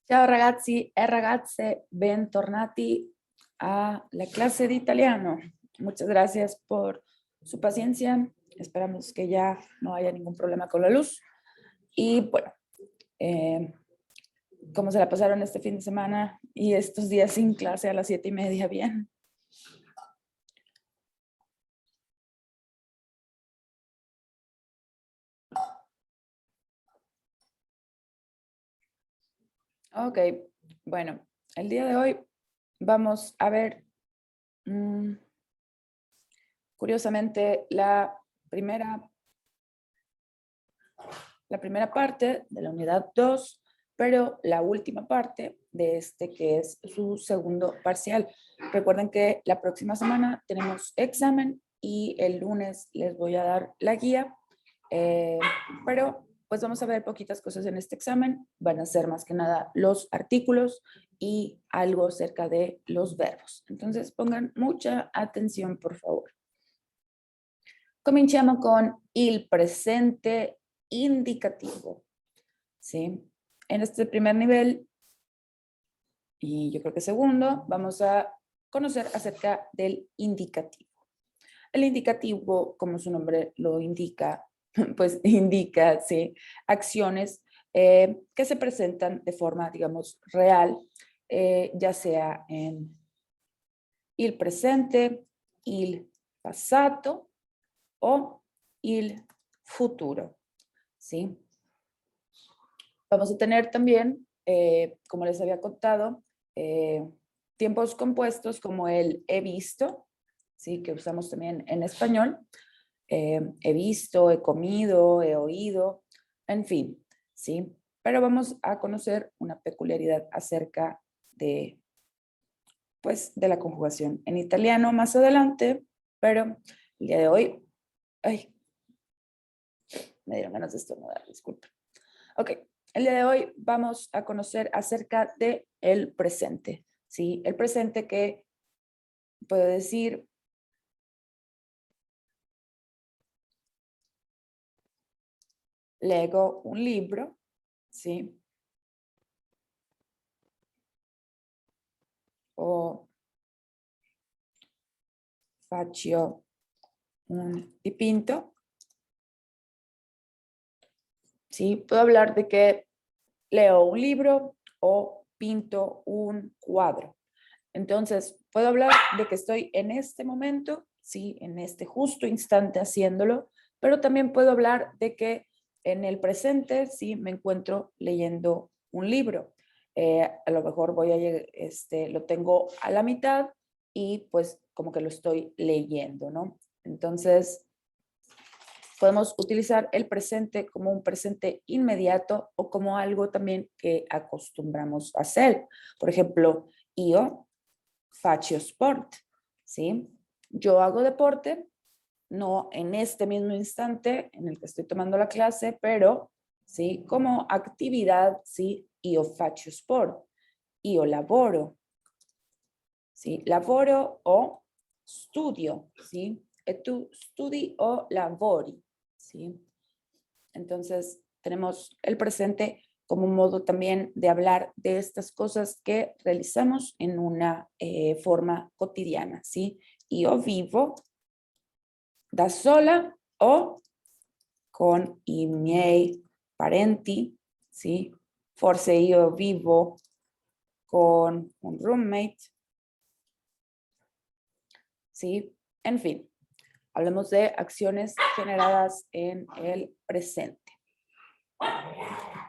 Ciao ragazzi e ragazze, bentornati alla clase de italiano. Muchas gracias por su paciencia. Esperamos que ya no haya ningún problema con la luz. Y bueno, ¿cómo se la pasaron este fin de semana y estos días sin clase a las 7:30? Bien. Ok, bueno, el día de hoy vamos a ver, curiosamente, la primera parte de la unidad 2, pero la última parte de este que es su segundo parcial. Recuerden que la próxima semana tenemos examen y el lunes les voy a dar la guía, pero pues vamos a ver poquitas cosas en este examen. Van a ser más que nada los artículos y algo acerca de los verbos. Entonces pongan mucha atención, por favor. Cominciamo con il presente indicativo, ¿sí? En este primer nivel, y yo creo que segundo, vamos a conocer acerca del indicativo. El indicativo, como su nombre lo indica, pues indica, ¿sí?, acciones que se presentan de forma, digamos, real, ya sea en il presente, il passato o il futuro, ¿sí? Vamos a tener también, como les había contado, tiempos compuestos como el he visto, ¿sí?, que usamos también en español. He visto, he comido, he oído, en fin, ¿sí? Pero vamos a conocer una peculiaridad acerca de, pues, de la conjugación en italiano más adelante, pero el día de hoy, ay, me dieron ganas de estornudar, disculpen. Ok, el día de hoy vamos a conocer acerca de el presente, ¿sí? El presente que puedo decir, leggo un libro, ¿sí? O faccio un dipinto, ¿sí? Puedo hablar de que leo un libro o pinto un cuadro. Entonces, puedo hablar de que estoy en este momento, sí, en este justo instante haciéndolo, pero también puedo hablar de que en el presente, sí, me encuentro leyendo un libro. A lo mejor lo tengo a la mitad y pues como que lo estoy leyendo, ¿no? Entonces, podemos utilizar el presente como un presente inmediato o como algo también que acostumbramos a hacer. Por ejemplo, io faccio sport, ¿sí? Yo hago deporte, no en este mismo instante en el que estoy tomando la clase, pero, ¿sí?, como actividad, ¿sí? Io faccio sport, io lavoro, ¿sí? Lavoro o studio, ¿sí? E tu studi o lavori, ¿sí? Entonces, tenemos el presente como un modo también de hablar de estas cosas que realizamos en una forma cotidiana, ¿sí? Io vivo da sola o con i miei parenti, ¿sí? Forse io vivo con un roommate, ¿sí? En fin, hablemos de acciones generadas en el presente.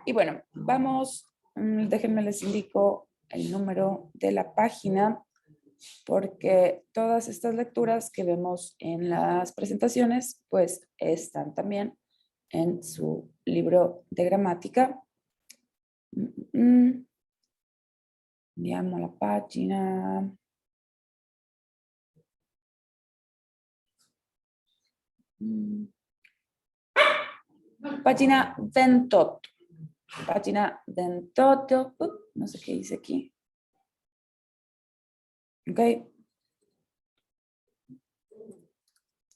Y bueno, vamos, déjenme les indico el número de la página, porque todas estas lecturas que vemos en las presentaciones, pues están también en su libro de gramática. Andiamo alla pagina. Página 28. Página 28. No sé qué dice aquí. Ok.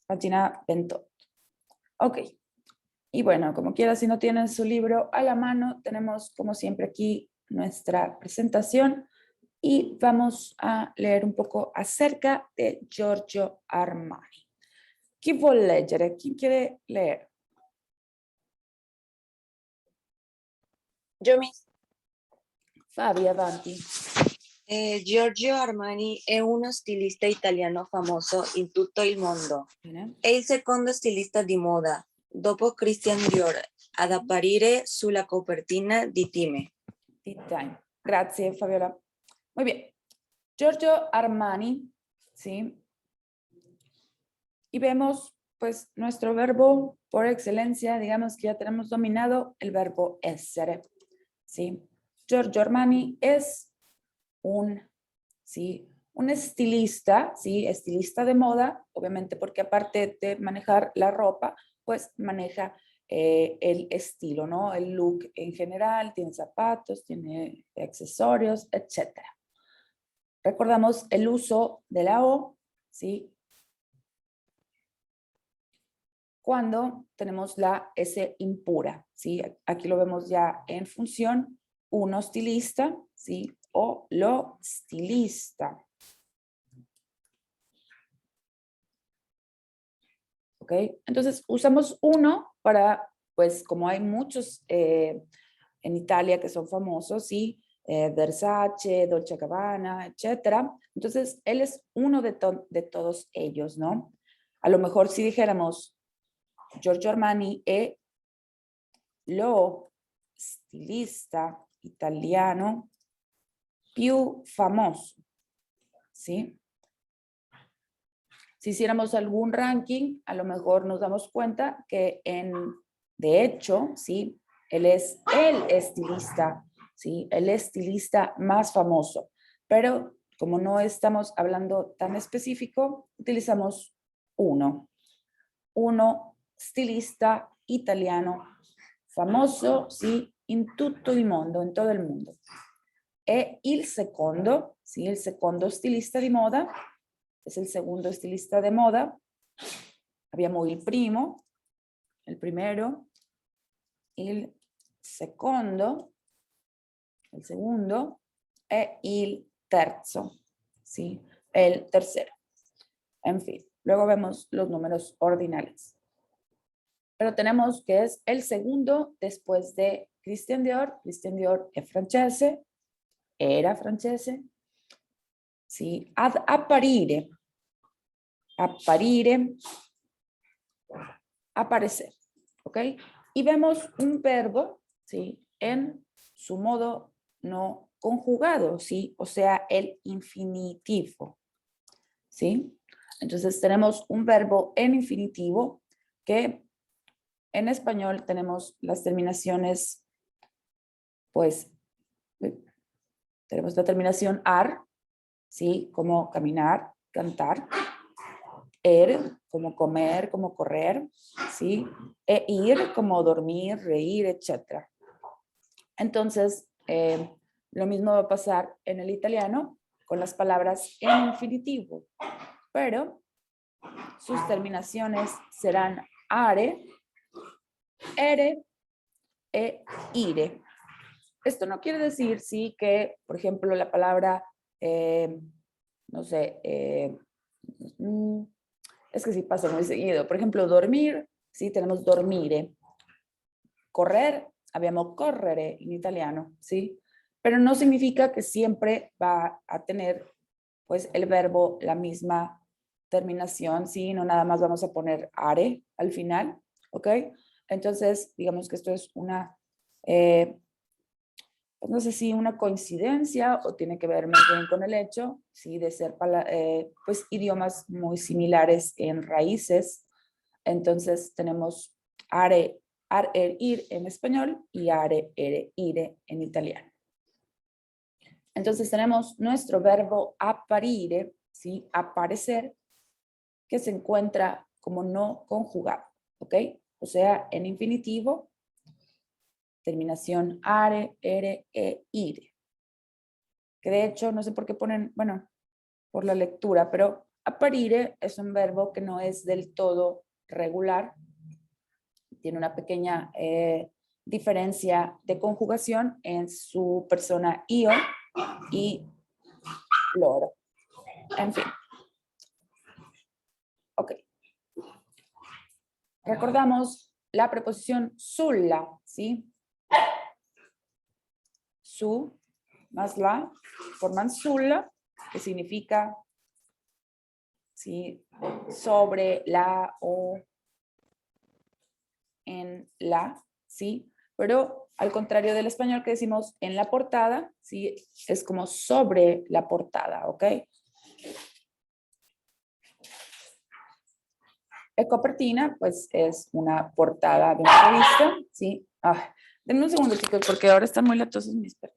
Página 28. Ok. Y bueno, como quiera, si no tienen su libro a la mano, tenemos como siempre aquí nuestra presentación y vamos a leer un poco acerca de Giorgio Armani. Chi vuol leggere? Chi quiere leer? Yo mismo. Fabio, avanti. Giorgio Armani è uno stilista italiano famoso in tutto il mondo. Bene. È il secondo stilista di moda, dopo Christian Dior, ad apparire sulla copertina di Time. Time. Grazie, Fabiola. Muy bien. Giorgio Armani, ¿sí? Y vemos, pues, nuestro verbo por excelencia, digamos que ya tenemos dominado el verbo essere, ¿sí? Giorgio Armani es ¿sí? Un estilista, ¿sí? Estilista de moda, obviamente porque aparte de manejar la ropa, pues maneja el estilo, ¿no? El look en general, tiene zapatos, tiene accesorios, etc. Recordamos el uso de la O, ¿sí? Cuando tenemos la S impura, ¿sí? Aquí lo vemos ya en función, uno stilista, ¿sí? O lo stilista. ¿Ok? Entonces usamos uno para, pues como hay muchos en Italia que son famosos, ¿sí? Versace, Dolce Gabbana, etcétera. Entonces él es uno de todos ellos, ¿no? A lo mejor si dijéramos Giorgio Armani è lo stilista italiano più famoso, ¿sí? Si hiciéramos algún ranking, a lo mejor nos damos cuenta que de hecho, ¿sí? Él es el estilista, ¿sí? El estilista más famoso. Pero como no estamos hablando tan específico, utilizamos uno. Uno stilista italiano famoso, ¿sí? In tutto il mondo, in todo il mondo. E il secondo, ¿sí? Il secondo stilista di moda, es el segundo estilista de moda. Abbiamo il primo, el primero, il secondo, el segundo, e il terzo, ¿sí? El tercero. En fin, luego vemos los números ordinales. Pero tenemos que es el segundo después de Christian Dior. Christian Dior es francese, era francese, ¿sí? Ad apparire, apparire, aparecer, ¿ok? Y vemos un verbo, ¿sí? En su modo no conjugado, ¿sí? O sea, el infinitivo, ¿sí? Entonces tenemos un verbo en infinitivo que en español tenemos las terminaciones, pues, tenemos la terminación ar, ¿sí? Como caminar, cantar. Como comer, como correr, ¿sí? E ir, como dormir, reír, etc. Entonces, lo mismo va a pasar en el italiano con las palabras en infinitivo, pero sus terminaciones serán are, ere e ire. Esto no quiere decir, sí, que, por ejemplo, la palabra, no sé, es que sí pasa muy seguido. Por ejemplo, dormir, sí, tenemos dormire. Correr, abbiamo correre en italiano, sí. Pero no significa que siempre va a tener, pues, el verbo la misma terminación, sí. No nada más vamos a poner are al final, ¿ok? Entonces, digamos que esto es una, no sé si una coincidencia o tiene que ver más bien con el hecho, sí, de ser pues idiomas muy similares en raíces. Entonces tenemos are, ir en español y are, ere, ire en italiano. Entonces tenemos nuestro verbo apparire, ¿sí? Aparecer, que se encuentra como no conjugado, ¿ok? O sea, en infinitivo, terminación are, ere, e, ire. Que de hecho, no sé por qué ponen, bueno, por la lectura, pero apparire es un verbo que no es del todo regular. Tiene una pequeña diferencia de conjugación en su persona io y loro. En fin. Ok. Recordamos la preposición sulla, ¿sí? Su más la forman sulla, que significa, ¿sí?, sobre la o en la, ¿sí? Pero al contrario del español que decimos en la portada, ¿sí? Es como sobre la portada, ¿ok? Copertina, pues es una portada de una revista, ¿sí? Denme un segundo, chicos, porque ahora están muy latosos mis perros.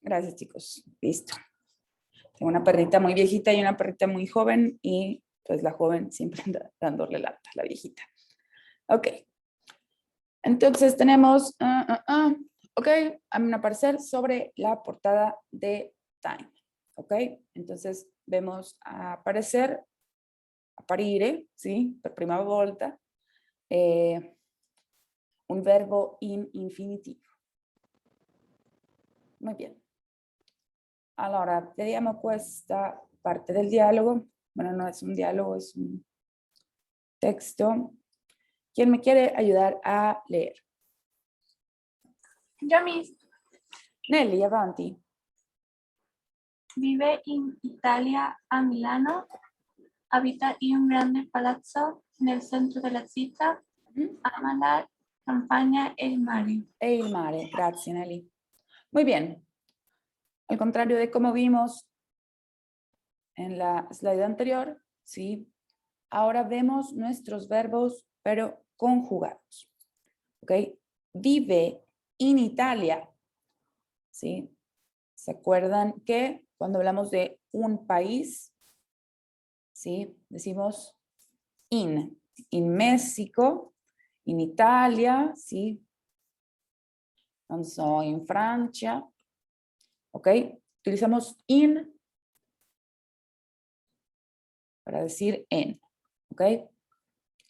Gracias, chicos. Listo. Tengo una perrita muy viejita y una perrita muy joven y pues la joven siempre anda dándole lata a la viejita. Ok. Entonces tenemos, ok, van a aparecer sobre la portada de Time. Ok. Entonces vemos aparecer, apparire, ¿sí? Per prima volta, un verbo in infinitivo. Muy bien. Allora, vediamo questa parte del diálogo. Bueno, no es un diálogo, es un texto. ¿Quién me quiere ayudar a leer? Yo mismo. Nelly, avanti. Vive in Italia a Milano. Abita in un grande palazzo nel centro della città. Ama la campagna e il mare. E il mare, grazie Nelly. Muy bien. Al contrario de como vimos en la slide anterior, ¿sí? Ahora vemos nuestros verbos, pero conjugados. ¿Ok? Vive in Italia, ¿sí? ¿Se acuerdan que cuando hablamos de un país, ¿sí? Decimos in México, in Italia, ¿sí? Non so, in Francia, ¿ok? Utilizamos in para decir en, ¿ok?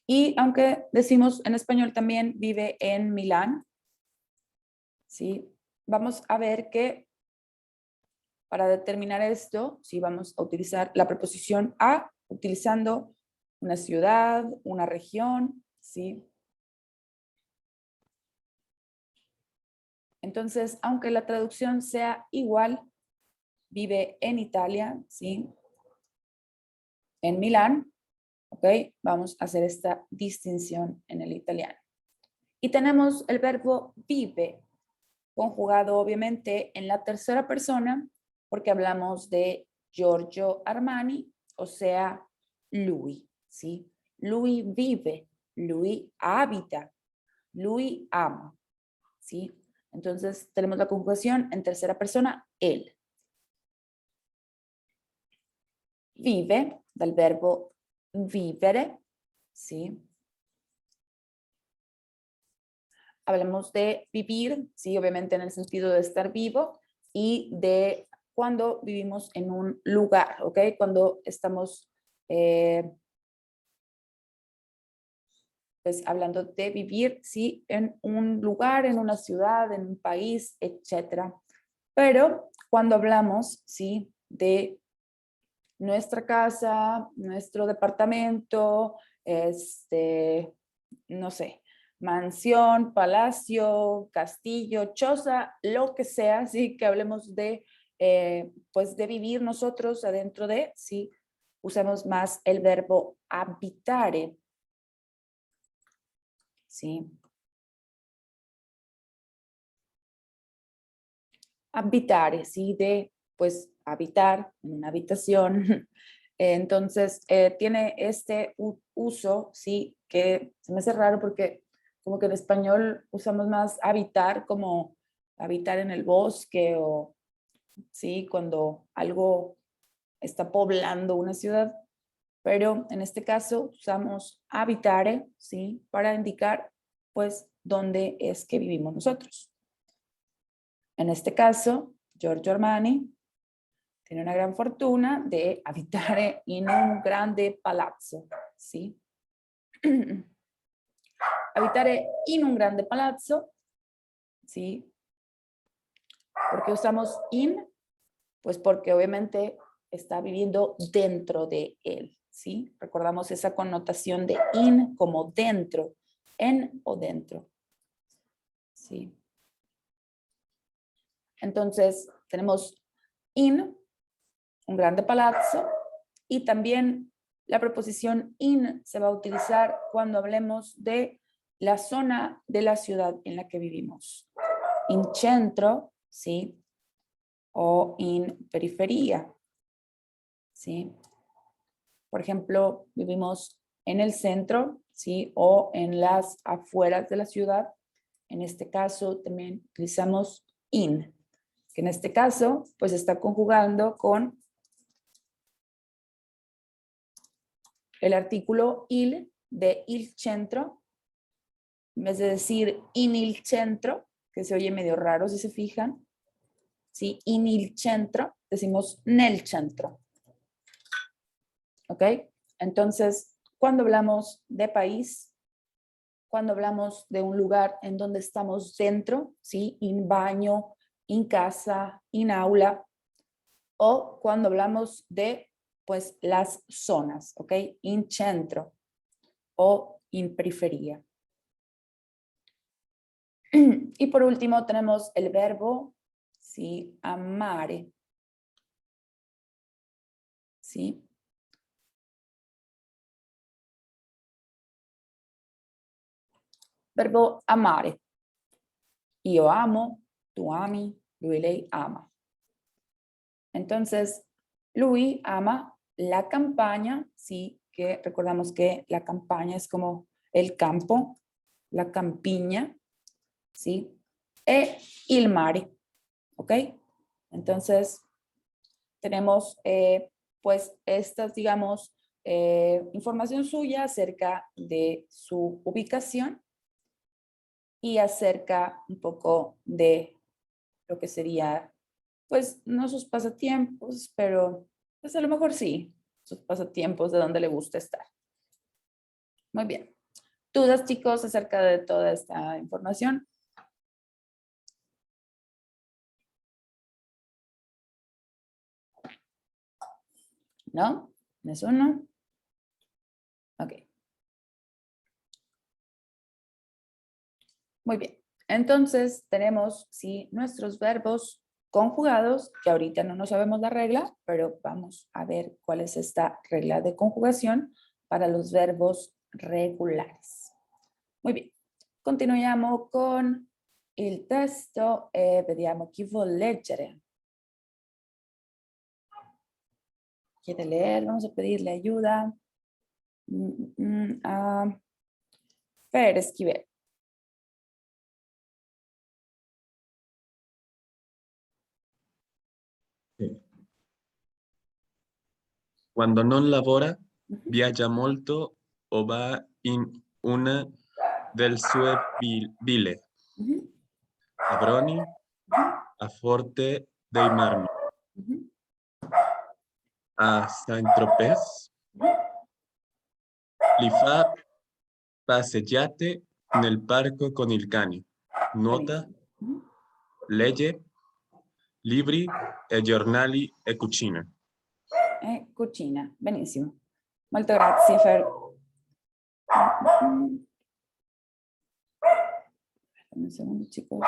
Y aunque decimos en español también vive en Milán, ¿sí? Vamos a ver que para determinar esto, sí, vamos a utilizar la preposición a, utilizando una ciudad, una región, ¿sí? Entonces, aunque la traducción sea igual, vive en Italia, ¿sí? En Milán, ¿ok? Vamos a hacer esta distinción en el italiano. Y tenemos el verbo vive, conjugado obviamente en la tercera persona, porque hablamos de Giorgio Armani, o sea, lui, ¿sí? Lui vive, lui habita, lui ama, ¿sí? Entonces tenemos la conjugación en tercera persona, él. Vive, dal verbo vivere, ¿sí? Hablamos de vivir, sí, obviamente en el sentido de estar vivo y de cuando vivimos en un lugar, ¿ok? Cuando estamos pues hablando de vivir, sí, en un lugar, en una ciudad, en un país, etcétera. Pero cuando hablamos, sí, de nuestra casa, nuestro departamento, no sé, mansión, palacio, castillo, choza, lo que sea, sí, que hablemos de, pues de vivir nosotros adentro de, sí, usamos más el verbo habitare, sí. Habitare, sí, de, pues, habitar en una habitación. Entonces, tiene este uso, sí, que se me hace raro porque como que en español usamos más habitar como habitar en el bosque o, sí, cuando algo está poblando una ciudad. Pero en este caso usamos habitare, ¿sí? Para indicar, pues, dónde es que vivimos nosotros. En este caso, Giorgio Armani tiene una gran fortuna de abitare in un grande palazzo, ¿sí? Abitare in un grande palazzo, ¿sí? ¿Por qué usamos in? Pues porque obviamente está viviendo dentro de él, ¿sí? Recordamos esa connotación de in como dentro, en o dentro, ¿sí? Entonces, tenemos in, un grande palazzo, y también la preposición in se va a utilizar cuando hablemos de la zona de la ciudad en la que vivimos. In centro, ¿sí? O in periferia, ¿sí? Por ejemplo, vivimos en el centro, ¿sí? O en las afueras de la ciudad. En este caso también utilizamos in, que en este caso pues está conjugando con el artículo il de il centro, en vez de decir in il centro, que se oye medio raro si se fijan, ¿sí? In il centro, decimos nel centro. ¿Ok? Entonces, cuando hablamos de país, cuando hablamos de un lugar en donde estamos dentro, ¿sí? In baño, in casa, in aula, o cuando hablamos de, pues, las zonas, ¿ok? In centro o in periferia. Y por último tenemos el verbo, ¿sí? Amare, ¿sí? Verbo amare. Io amo, tú ami, lui lei ama. Entonces, lui ama la campaña, sí, que recordamos que la campaña es como el campo, la campiña, sí, e il mare, ¿ok? Entonces, tenemos pues estas, digamos, información suya acerca de su ubicación y acerca un poco de lo que sería, pues no sus pasatiempos, pero pues a lo mejor sí, sus pasatiempos de donde le gusta estar. Muy bien. ¿Dudas, chicos, acerca de toda esta información? ¿No? ¿Eso no? Ok. Muy bien. Entonces tenemos, sí, nuestros verbos conjugados, que ahorita no nos sabemos la regla, pero vamos a ver cuál es esta regla de conjugación para los verbos regulares. Muy bien. Continuiamo con il testo e vediamo chi vuol leggere. ¿Quiere leer? Vamos a pedirle ayuda a Fer Esquivel. Quando non lavora, viaggia molto o va in una delle sue ville, a Broni, a Forte dei Marmi, a Saint-Tropez, li fa passeggiate nel parco con il cane, nuota, legge libri e giornali e cucina. Cucina, benissimo. Molto grazie Fer. Un segundo, chicos.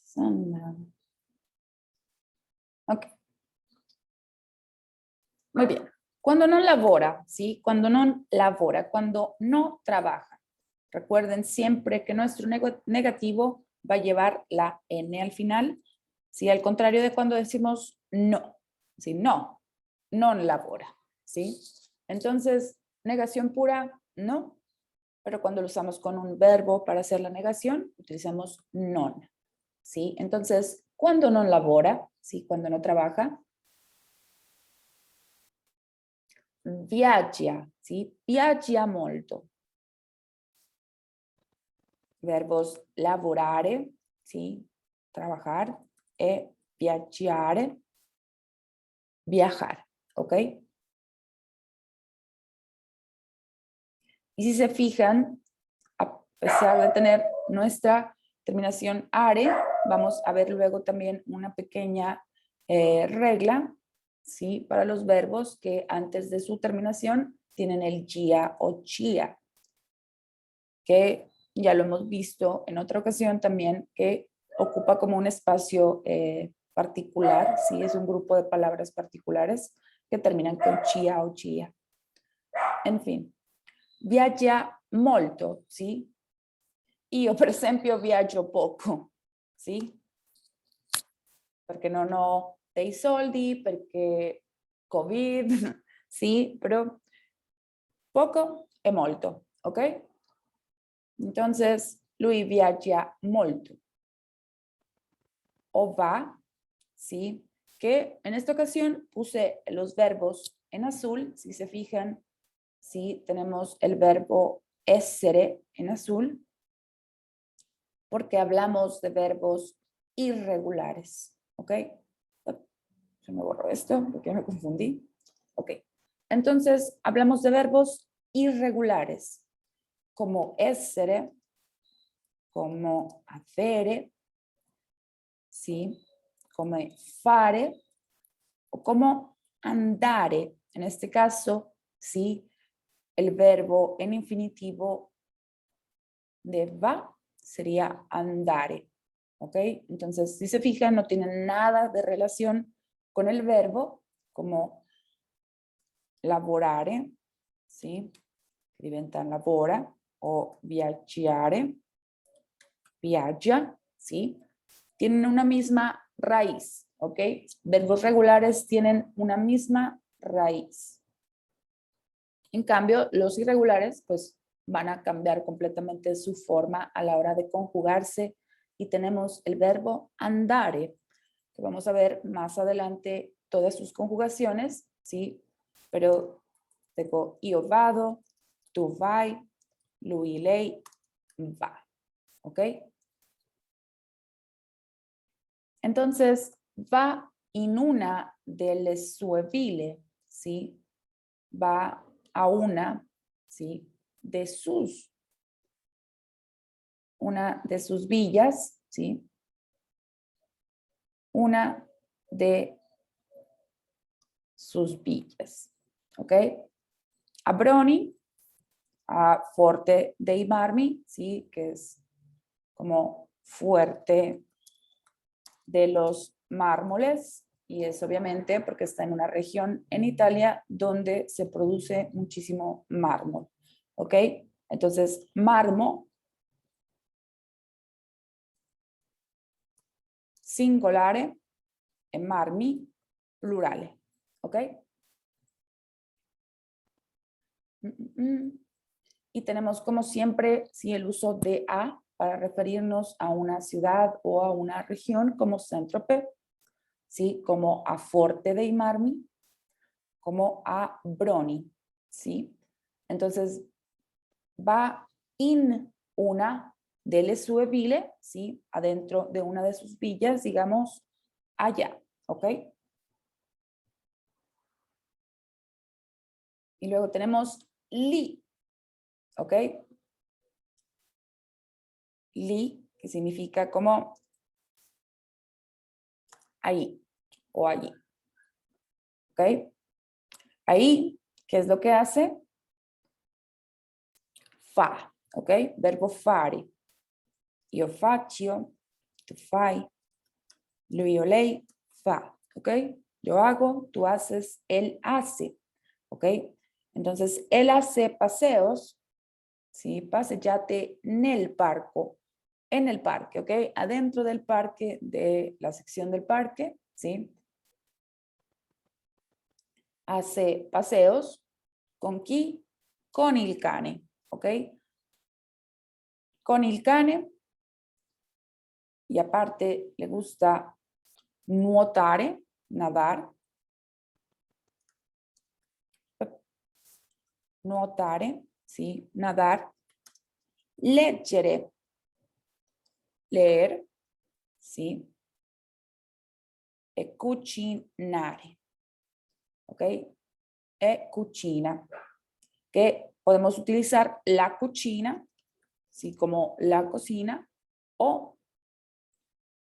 Sandra. Ok. Muy bien. Cuando no labora, ¿sí? Cuando no labora, cuando no trabaja. Recuerden siempre que nuestro negativo va a llevar la N al final, ¿sí? Al contrario de cuando decimos no, ¿sí? No, non labora, ¿sí? Entonces, negación pura, no. Pero cuando lo usamos con un verbo para hacer la negación, utilizamos non. ¿Sí? Entonces, cuando non lavora, ¿sí? Cuando no trabaja, viaggia, ¿sí? Viaggia molto. Verbos lavorare, ¿sí? Trabajar, e viaggiare, viajar, ¿ok? Y si se fijan, a pesar de tener nuestra terminación are, vamos a ver luego también una pequeña regla, ¿sí? Para los verbos que antes de su terminación tienen el gia o chia, que ya lo hemos visto en otra ocasión también, que ocupa como un espacio particular, ¿sí? Es un grupo de palabras particulares que terminan con chia o chia. En fin, viaggia molto, ¿sí? Io per esempio viaggio poco, ¿sí? Perché non ho dei soldi, perché Covid, ¿sí? Pero poco e molto, ¿ok? Entonces, lui viaggia molto. O va, ¿sí? Que en esta ocasión puse los verbos en azul, si se fijan, ¿sí? Tenemos el verbo essere en azul, porque hablamos de verbos irregulares, ¿ok? Se me borró esto porque me confundí. Ok, entonces hablamos de verbos irregulares, como essere, como avere, ¿sí? Como fare, o como andare. En este caso, ¿sí? El verbo en infinitivo de va sería andare, ¿ok? Entonces, si se fijan, no tienen nada de relación con el verbo, como lavorare, ¿sí? Que diventa lavora, o viaggiare, viaggia, ¿sí? Tienen una misma raíz, ¿ok? Verbos regulares tienen una misma raíz. En cambio, los irregulares, pues, van a cambiar completamente su forma a la hora de conjugarse y tenemos el verbo andare, que vamos a ver más adelante todas sus conjugaciones, ¿sí? Pero tengo io vado, tu vai, lui, lei, va, ¿ok? Entonces, va in una delle sue ville, ¿sí? Va a una, ¿sí? Una de sus villas, ¿sí? Una de sus villas, ¿ok? A Broni, a Forte dei Marmi, ¿sí? Que es como fuerte de los mármoles, y es obviamente porque está en una región en Italia donde se produce muchísimo mármol, ¿ok? Entonces, marmo, singolare, e marmi, plurale, ¿ok? Y tenemos como siempre, sí, el uso de a para referirnos a una ciudad o a una región como Saint-Tropez, ¿sí? Como a Forte dei Marmi, como a Broni, ¿sí? Entonces, va in una delle sue ville, ¿sí? Adentro de una de sus villas, digamos, allá, ¿ok? Y luego tenemos li, ¿ok? Li, que significa como ahí o allí, ¿ok? Ahí, ¿qué es lo que hace? Fa, ¿ok? Verbo fare. Io faccio, tu fai, lui o lei fa, ¿ok? Yo hago, tú haces, él hace, ¿ok? Entonces, él hace paseos, ¿sí? Passeggiate nel parco, en el parque, ¿ok? Adentro del parque, de la sección del parque, ¿sí? Hace paseos, ¿Con chi? Con il cane, ¿ok? Con il cane. Y aparte le gusta nuotare, nadar. Nuotare, ¿sí? Nadar. Leggere, leer, ¿sí? E cucinare, ¿ok? E cucina, que podemos utilizar la cucina, ¿sí? Como la cocina, o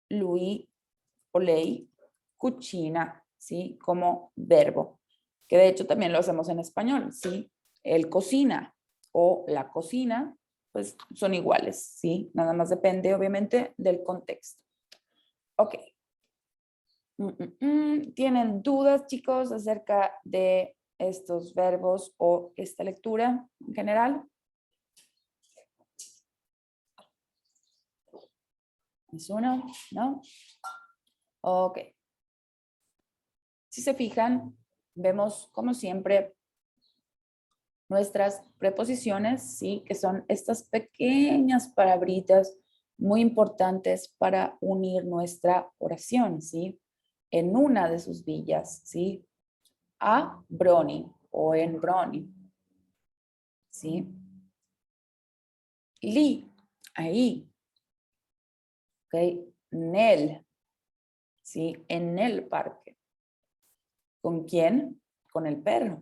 lui o lei cucina, ¿sí? Como verbo, que de hecho también lo hacemos en español, ¿sí? Él cocina o la cocina, pues son iguales, ¿sí? Nada más depende, obviamente, del contexto. Ok. ¿Tienen dudas, chicos, acerca de estos verbos o esta lectura en general? ¿Es uno? ¿No? Ok. Si se fijan, vemos como siempre nuestras preposiciones, ¿sí? Que son estas pequeñas palabritas muy importantes para unir nuestra oración, ¿sí? En una de sus villas, ¿sí? A Brony o en Brony, ¿sí? Li, ahí, ¿ok? Nel, ¿sí? En el parque. ¿Con quién? Con el perro.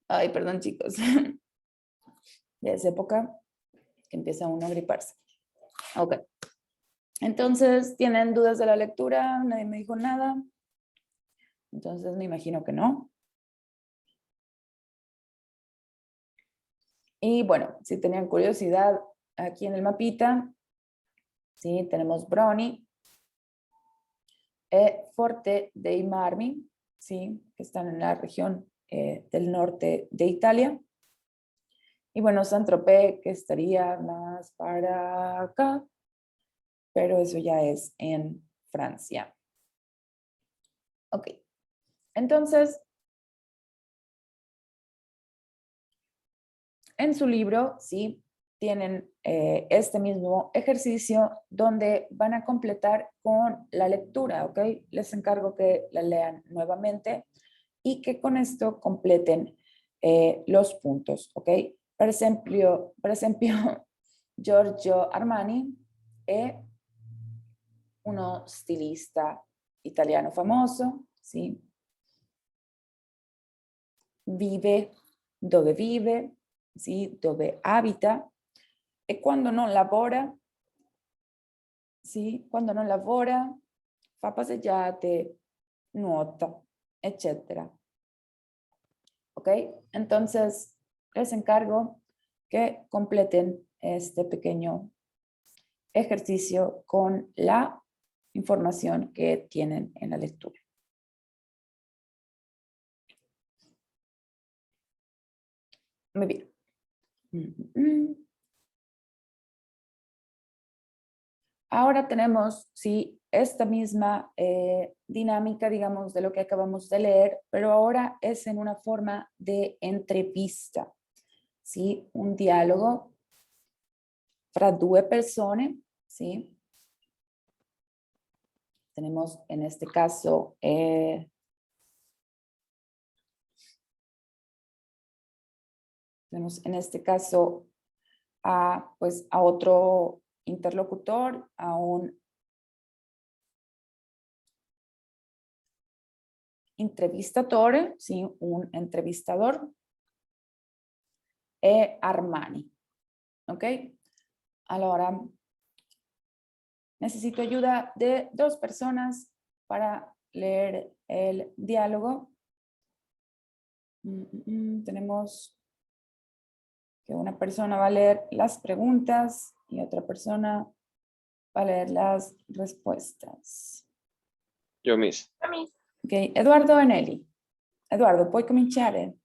Ay, perdón, chicos. Ya es época que empieza uno a griparse. Ok. Entonces, ¿tienen dudas de la lectura? Nadie me dijo nada. Entonces, me imagino que no. Y bueno, si tenían curiosidad, aquí en el mapita, sí, tenemos Brony, Forte dei Marmi, sí, que están en la región del norte de Italia. Y bueno, Saint-Tropez, que estaría más para acá, pero eso ya es en Francia. Ok, entonces, en su libro, sí, tienen este mismo ejercicio donde van a completar con la lectura, ¿ok? Les encargo que la lean nuevamente y que con esto completen los puntos, ¿ok? Per esempio, Giorgio Armani è uno stilista italiano famoso, ¿sí? Vive dove vive, ¿sí? Dove abita. E quando non lavora, ¿sí? Quando non lavora, fa passeggiate, nuota, etc. ¿Ok? Entonces, les encargo que completen este pequeño ejercicio con la información que tienen en la lectura. Muy bien. Ahora tenemos, sí, esta misma dinámica, digamos, de lo que acabamos de leer, pero ahora es en una forma de entrevista, ¿sí? Un diálogo fra due persone, ¿sí? Tenemos en este caso pues, a otro interlocutor, a un entrevistatore, ¿sí? Un entrevistador, e Armani, ¿ok? Allora, necesito ayuda de 2 personas para leer el diálogo. Tenemos que una persona va a leer las preguntas y otra persona va a leer las respuestas. Io, miss. Ok, Eduardo e Nelly. Eduardo, puoi cominciare?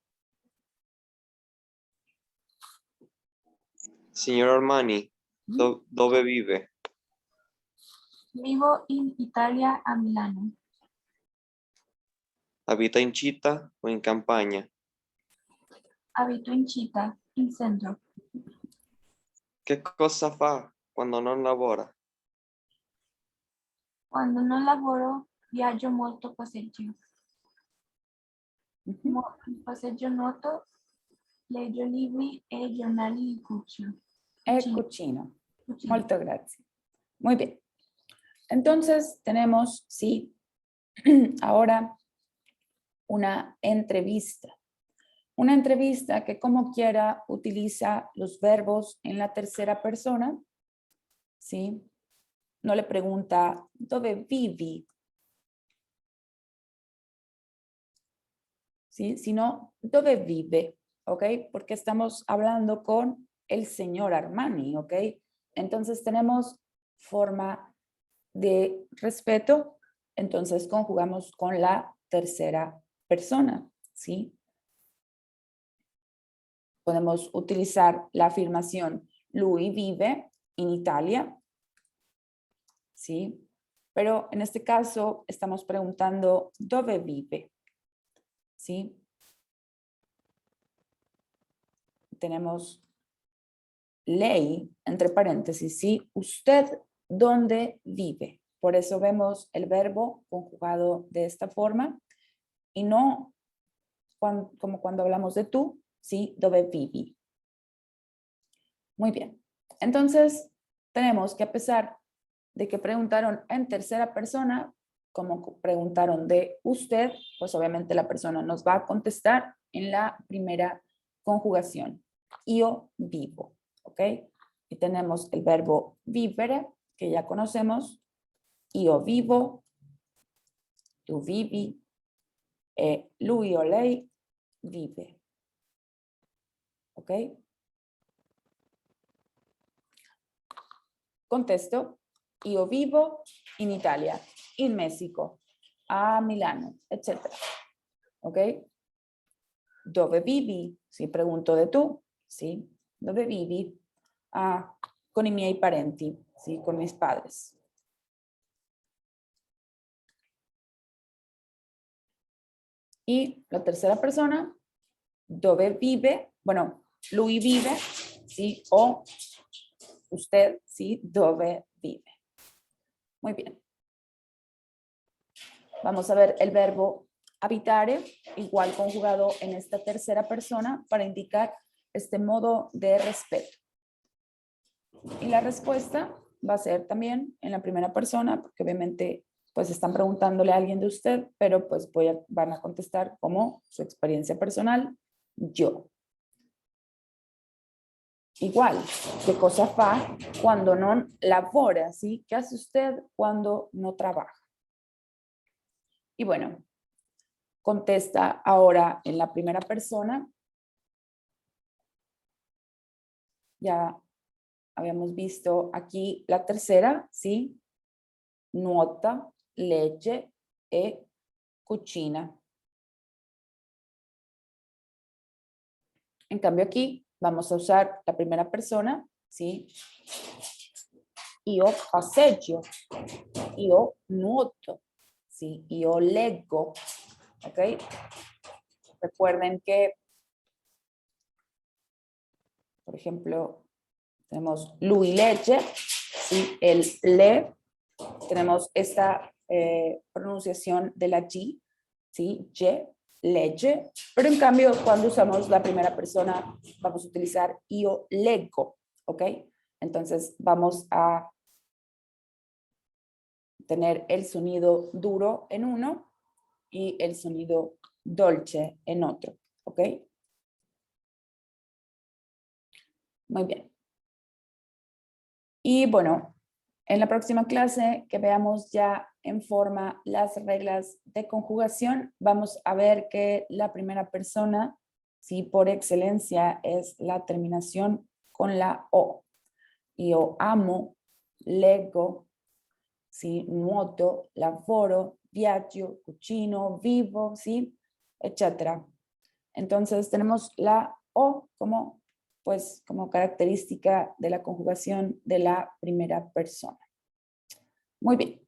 Signor Armani, dove vive? Vivo in Italia a Milano. Abita in città o in campagna? Abito in città, in centro. Che cosa fa quando non lavora? Quando non lavoro, viaggio molto, passeggio. Passeggio nuoto, leggo libri e giornali di cucina. Cucino. Molto grazie. Muy bien. Entonces tenemos, sí, ahora una entrevista. Una entrevista que como quiera utiliza los verbos en la tercera persona, ¿sí? No le pregunta, ¿dove vivi? ¿Sí? Sino, ¿dove vive? ¿Ok? Porque estamos hablando con el señor Armani, ¿ok? Entonces tenemos forma de respeto, entonces conjugamos con la tercera persona, ¿sí? Podemos utilizar la afirmación lui vive en Italia, ¿sí? Pero en este caso estamos preguntando ¿dove vive? ¿Sí? Tenemos ley, entre paréntesis, ¿sí? ¿Usted dónde vive? Por eso vemos el verbo conjugado de esta forma y no como cuando hablamos de tú, ¿sí? Dove vivi. Muy bien. Entonces, tenemos que a pesar de que preguntaron en tercera persona, como preguntaron de usted, pues obviamente la persona nos va a contestar en la primera conjugación. Io vivo, ¿ok? Y tenemos el verbo vivere, que ya conocemos. Io vivo, tu vivi, e lui o lei vive. ¿Ok? Contesto, io vivo in Italia, in México, a Milano, etc. ¿Ok? Dove vivi? Si pregunto de tú, ¿sí? Dove vivi? Ah, con i miei parenti, ¿sí? Con mis padres. Y la tercera persona, dove vive? Bueno, lui vive, ¿sí? O usted, ¿sí? Dove vive. Muy bien. Vamos a ver el verbo habitare, igual conjugado en esta tercera persona para indicar este modo de respeto. Y la respuesta va a ser también en la primera persona, porque obviamente pues están preguntándole a alguien de usted, pero pues van a contestar como su experiencia personal, yo. Igual, ¿qué cosa fa cuando no labora? ¿Sí? ¿Qué hace usted cuando no trabaja? Y bueno, contesta ahora en la primera persona. Ya habíamos visto aquí la tercera, ¿sí? Nuota, legge e cucina. En cambio aquí vamos a usar la primera persona, ¿sí? Io passeggio, io nuoto, ¿sí? Io leggo, ¿ok? Recuerden que, por ejemplo, tenemos lui legge, ¿sí? El le, tenemos esta pronunciación de la G, ¿sí? Ye, legge, pero en cambio cuando usamos la primera persona vamos a utilizar io leggo, ¿ok? Entonces vamos a tener el sonido duro en uno y el sonido dolce en otro, ¿ok? Muy bien. Y bueno, en la próxima clase que veamos ya en forma las reglas de conjugación, vamos a ver que la primera persona, sí, por excelencia es la terminación con la O. Io amo, leggo, sí, nuoto, lavoro, viaggio, cucino, vivo, sí, etcétera. Entonces tenemos la O como característica de la conjugación de la primera persona. Muy bien.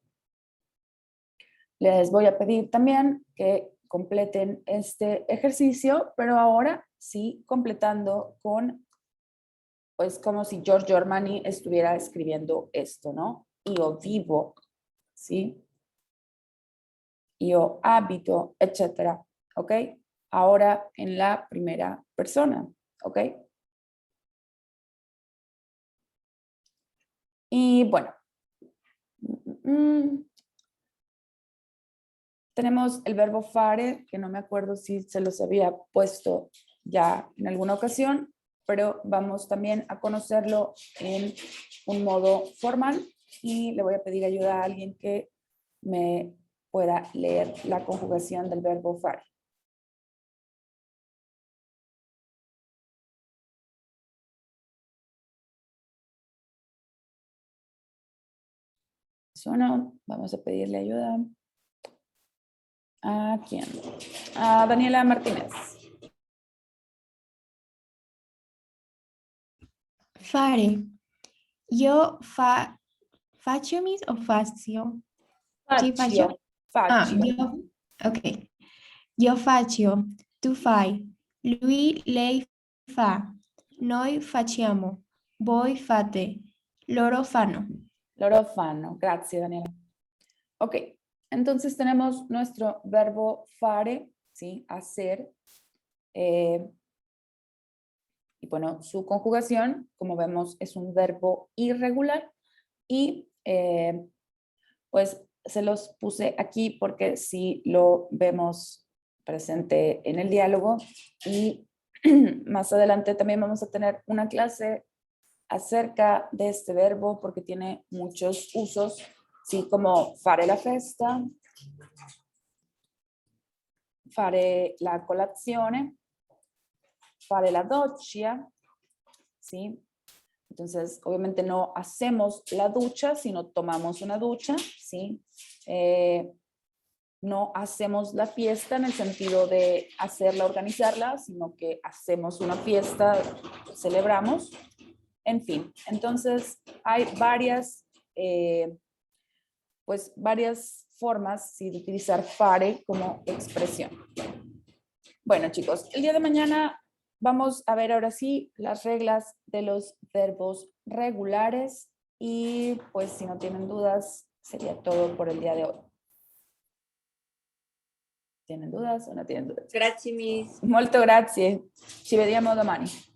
Les voy a pedir también que completen este ejercicio, pero ahora sí completando con, pues como si Giorgio Armani estuviera escribiendo esto, ¿no? Io vivo, ¿sí? Io abito, etcétera, ¿ok? Ahora en la primera persona, ¿ok? Y bueno, tenemos el verbo fare, que no me acuerdo si se los había puesto ya en alguna ocasión, pero vamos también a conocerlo en un modo formal y le voy a pedir ayuda a alguien que me pueda leer la conjugación del verbo fare. Suena, vamos a pedirle ayuda. ¿A quién? A Daniela Martínez. Fare. Io faccio mis o faccio? Sì, faccio? Faccio. Io, ok. Io faccio, tu fai, lui, lei fa, noi facciamo, voi fate, loro fanno. Loro fanno. Grazie, Daniela. Ok, entonces tenemos nuestro verbo fare, ¿sí? Hacer. Y bueno, su conjugación, como vemos, es un verbo irregular y pues se los puse aquí porque si lo vemos presente en el diálogo y más adelante también vamos a tener una clase acerca de este verbo porque tiene muchos usos, ¿sí? Como fare la festa, fare la colazione, fare la doccia, ¿sí? Entonces, obviamente no hacemos la ducha, sino tomamos una ducha, ¿sí? No hacemos la fiesta en el sentido de hacerla, organizarla, sino que hacemos una fiesta, celebramos. En fin, entonces hay varias, varias formas, ¿sí? De utilizar fare como expresión. Bueno, chicos, el día de mañana vamos a ver ahora sí las reglas de los verbos regulares y pues si no tienen dudas sería todo por el día de hoy. ¿Tienen dudas o no tienen dudas? Grazie, Miss. Molto grazie. Ci vediamo domani.